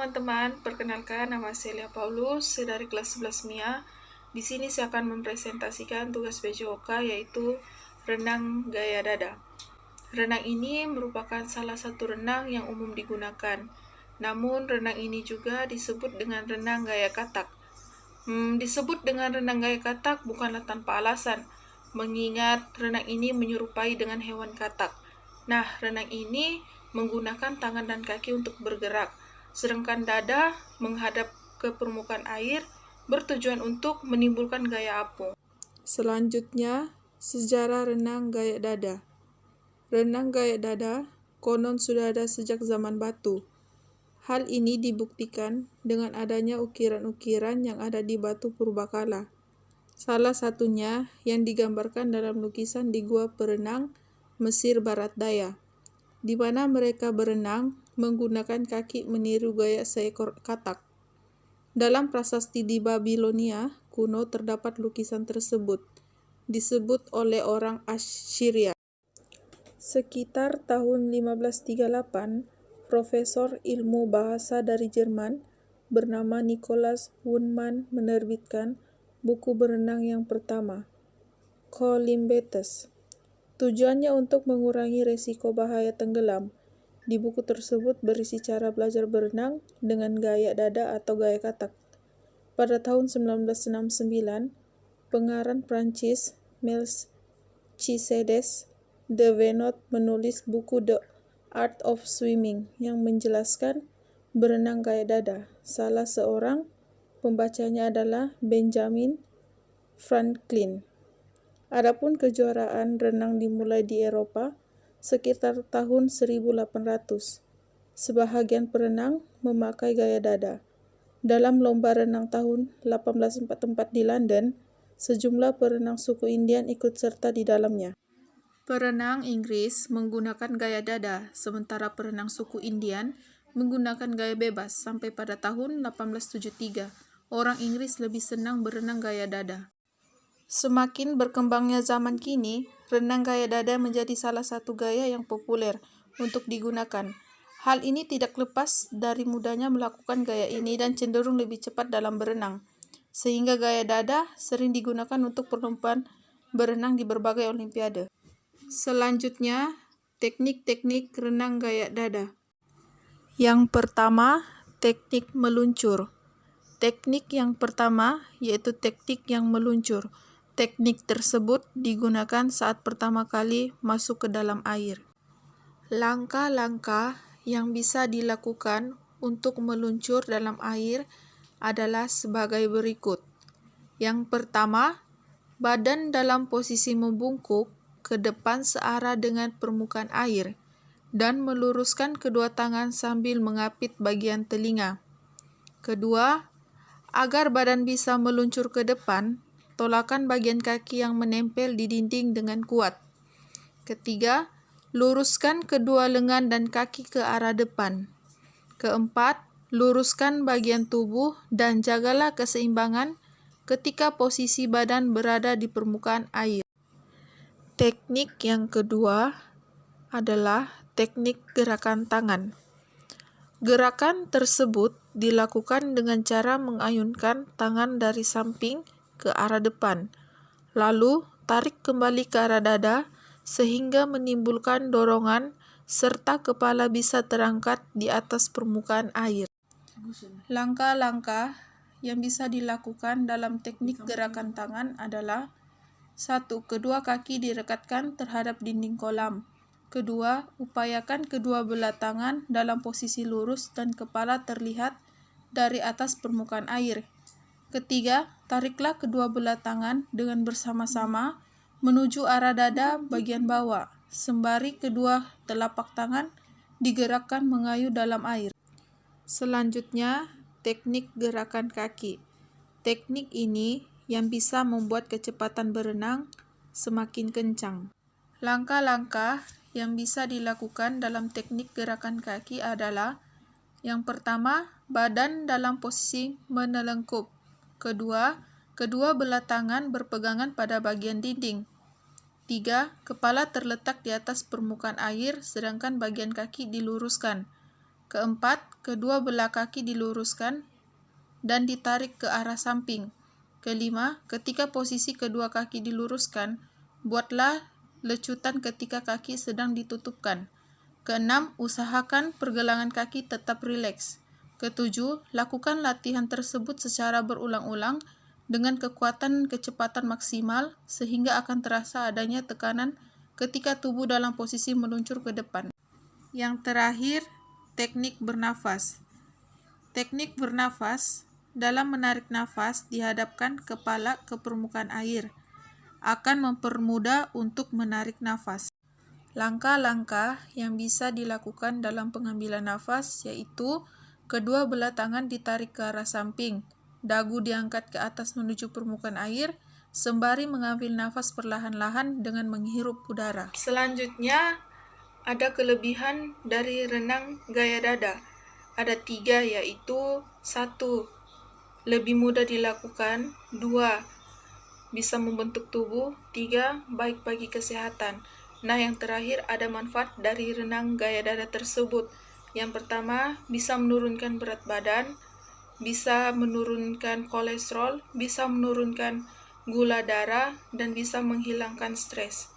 teman-teman, perkenalkan nama Celia Paulus dari kelas 11 MIA. Di sini saya akan mempresentasikan tugas PJOK yaitu renang gaya dada. Renang ini merupakan salah satu renang yang umum digunakan. Namun renang ini juga disebut dengan renang gaya katak. Disebut dengan renang gaya katak bukanlah tanpa alasan, mengingat renang ini menyerupai dengan hewan katak. Nah, renang ini menggunakan tangan dan kaki untuk bergerak, sedangkan dada menghadap ke permukaan air bertujuan untuk menimbulkan gaya apung. Selanjutnya, sejarah renang gaya dada. Renang gaya dada konon sudah ada sejak zaman batu. Hal ini dibuktikan dengan adanya ukiran-ukiran yang ada di batu purbakala. Salah satunya yang digambarkan dalam lukisan di Gua Perenang Mesir Barat Daya, di mana mereka berenang menggunakan kaki meniru gaya seekor katak. Dalam prasasti di Babilonia kuno terdapat lukisan tersebut, disebut oleh orang Assyria. Sekitar tahun 1538, Profesor ilmu bahasa dari Jerman bernama Nikolaus Wunman menerbitkan buku berenang yang pertama, Colymbetes. Tujuannya untuk mengurangi resiko bahaya tenggelam. Di buku tersebut berisi cara belajar berenang dengan gaya dada atau gaya katak. Pada tahun 1969, pengarang Prancis Melchisedes de Venot menulis buku The Art of Swimming yang menjelaskan berenang gaya dada. Salah seorang pembacanya adalah Benjamin Franklin. Adapun kejuaraan renang dimulai di Eropa sekitar tahun 1800. Sebahagian perenang memakai gaya dada. Dalam lomba renang tahun 1844 di London, sejumlah perenang suku Indian ikut serta di dalamnya. Perenang Inggris menggunakan gaya dada, sementara perenang suku Indian menggunakan gaya bebas. Sampai pada tahun 1873, orang Inggris lebih senang berenang gaya dada. Semakin berkembangnya zaman kini, renang gaya dada menjadi salah satu gaya yang populer untuk digunakan. Hal ini tidak lepas dari mudahnya melakukan gaya ini dan cenderung lebih cepat dalam berenang, sehingga gaya dada sering digunakan untuk perlombaan berenang di berbagai olimpiade. Selanjutnya, teknik-teknik renang gaya dada. Yang pertama, teknik meluncur. Teknik yang pertama yaitu teknik yang meluncur. Teknik tersebut digunakan saat pertama kali masuk ke dalam air. Langkah-langkah yang bisa dilakukan untuk meluncur dalam air adalah sebagai berikut. Yang pertama, badan dalam posisi membungkuk ke depan searah dengan permukaan air dan meluruskan kedua tangan sambil mengapit bagian telinga. Kedua, agar badan bisa meluncur ke depan, tolakkan bagian kaki yang menempel di dinding dengan kuat. Ketiga, luruskan kedua lengan dan kaki ke arah depan. Keempat, luruskan bagian tubuh dan jagalah keseimbangan ketika posisi badan berada di permukaan air. Teknik yang kedua adalah teknik gerakan tangan. Gerakan tersebut dilakukan dengan cara mengayunkan tangan dari samping ke arah depan, lalu tarik kembali ke arah dada sehingga menimbulkan dorongan serta kepala bisa terangkat di atas permukaan air. Langkah-langkah yang bisa dilakukan dalam teknik gerakan tangan adalah: 1. Kedua kaki direkatkan terhadap dinding kolam. Kedua, upayakan kedua belah tangan dalam posisi lurus dan kepala terlihat dari atas permukaan air. Ketiga, tariklah kedua belah tangan dengan bersama-sama menuju arah dada bagian bawah, sembari kedua telapak tangan digerakkan mengayuh dalam air. Selanjutnya, teknik gerakan kaki. Teknik ini yang bisa membuat kecepatan berenang semakin kencang. Langkah-langkah yang bisa dilakukan dalam teknik gerakan kaki adalah: yang pertama, badan dalam posisi menelengkup. Kedua, kedua belah tangan berpegangan pada bagian dinding. 3. Kepala terletak di atas permukaan air, sedangkan bagian kaki diluruskan. Keempat, kedua belah kaki diluruskan dan ditarik ke arah samping. Kelima, ketika posisi kedua kaki diluruskan, buatlah lecutan ketika kaki sedang ditutupkan. Keenam, usahakan pergelangan kaki tetap rileks. Ketujuh, lakukan latihan tersebut secara berulang-ulang dengan kekuatan kecepatan maksimal sehingga akan terasa adanya tekanan ketika tubuh dalam posisi meluncur ke depan. Yang terakhir, teknik bernafas. Teknik bernafas, dalam menarik nafas dihadapkan kepala ke permukaan air, akan mempermudah untuk menarik nafas. Langkah-langkah yang bisa dilakukan dalam pengambilan nafas yaitu kedua belah tangan ditarik ke arah samping, dagu diangkat ke atas menuju permukaan air, sembari mengambil nafas perlahan-lahan dengan menghirup udara. Selanjutnya, ada kelebihan dari renang gaya dada. Ada 3, yaitu 1. Lebih mudah dilakukan. 2. Bisa membentuk tubuh. 3. Baik bagi kesehatan. Nah, yang terakhir ada manfaat dari renang gaya dada tersebut. Yang pertama, bisa menurunkan berat badan, bisa menurunkan kolesterol, bisa menurunkan gula darah, dan bisa menghilangkan stres.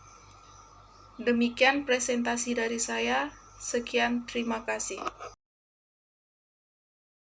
Demikian presentasi dari saya. Sekian, terima kasih.